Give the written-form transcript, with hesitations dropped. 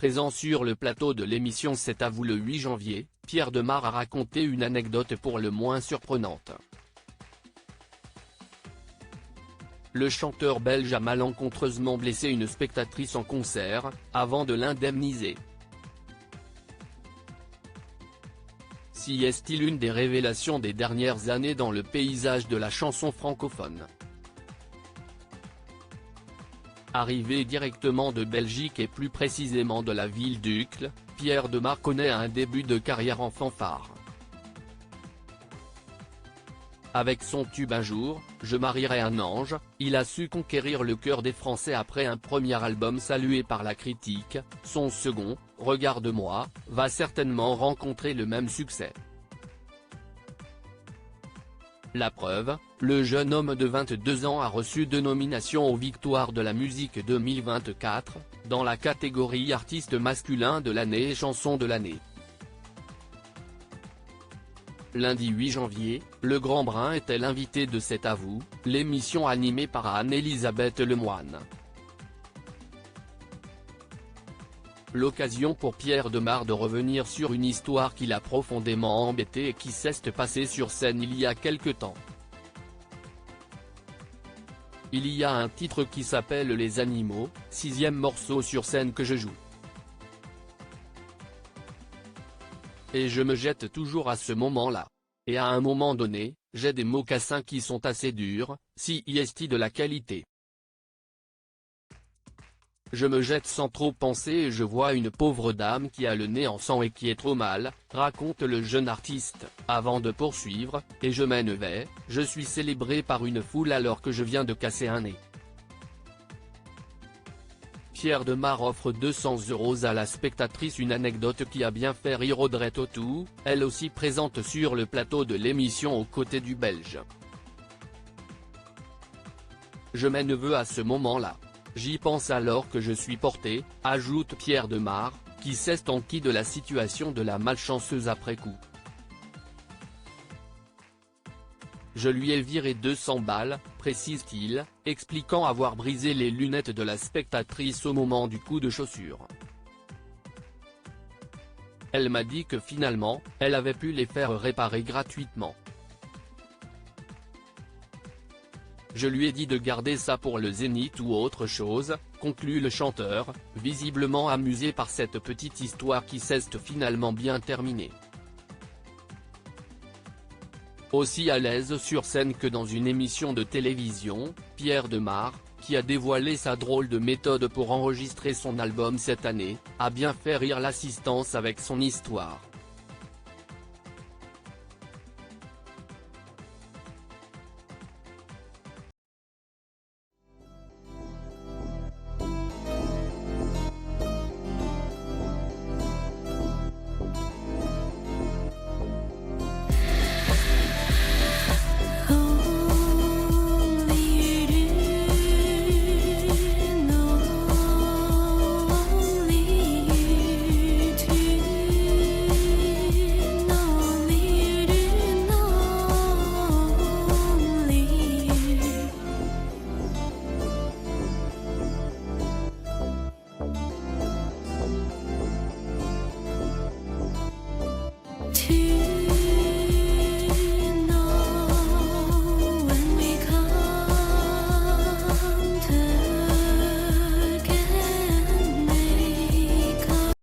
Présent sur le plateau de l'émission C'est à vous le 8 janvier, Pierre Demar a raconté une anecdote pour le moins surprenante. Le chanteur belge a malencontreusement blessé une spectatrice en concert, avant de l'indemniser. Si est-il une des révélations des dernières années dans le paysage de la chanson francophone. Arrivé directement de Belgique et plus précisément de la ville d'Uccle, Pierre Demar connaît un début de carrière en fanfare. Avec son tube Un jour, je marierai un ange, il a su conquérir le cœur des Français après un premier album salué par la critique. Son second, Regarde-moi, va certainement rencontrer le même succès. La preuve, le jeune homme de 22 ans a reçu 2 nominations aux Victoires de la musique 2024, dans la catégorie artiste masculin de l'année et chanson de l'année. Lundi 8 janvier, Le Grand Brun était l'invité de C'est à vous, l'émission animée par Anne-Elisabeth Lemoine. L'occasion pour Pierre Demar de revenir sur une histoire qui l'a profondément embêté et qui s'est passée sur scène il y a quelque temps. Il y a un titre qui s'appelle Les Animaux, 6e morceau sur scène que je joue. Et je me jette toujours à ce moment-là. Et à un moment donné, j'ai des mocassins qui sont assez durs, si est de la qualité. Je me jette sans trop penser et je vois une pauvre dame qui a le nez en sang et qui est trop mal, raconte le jeune artiste, avant de poursuivre, et je m'en vais, je suis célébré par une foule alors que je viens de casser un nez. Pierre Demar offre 200 € à la spectatrice, une anecdote qui a bien fait rire Audrey Tautou, elle aussi présente sur le plateau de l'émission aux côtés du Belge. Je m'en veux à ce moment-là. J'y pense alors que je suis porté, ajoute Pierre Demar, qui s'est enquis de la situation de la malchanceuse après coup. Je lui ai viré 200 balles, précise-t-il, expliquant avoir brisé les lunettes de la spectatrice au moment du coup de chaussure. Elle m'a dit que finalement, elle avait pu les faire réparer gratuitement. Je lui ai dit de garder ça pour le Zénith ou autre chose, conclut le chanteur, visiblement amusé par cette petite histoire qui s'est finalement bien terminée. Aussi à l'aise sur scène que dans une émission de télévision, Pierre Demar, qui a dévoilé sa drôle de méthode pour enregistrer son album cette année, a bien fait rire l'assistance avec son histoire.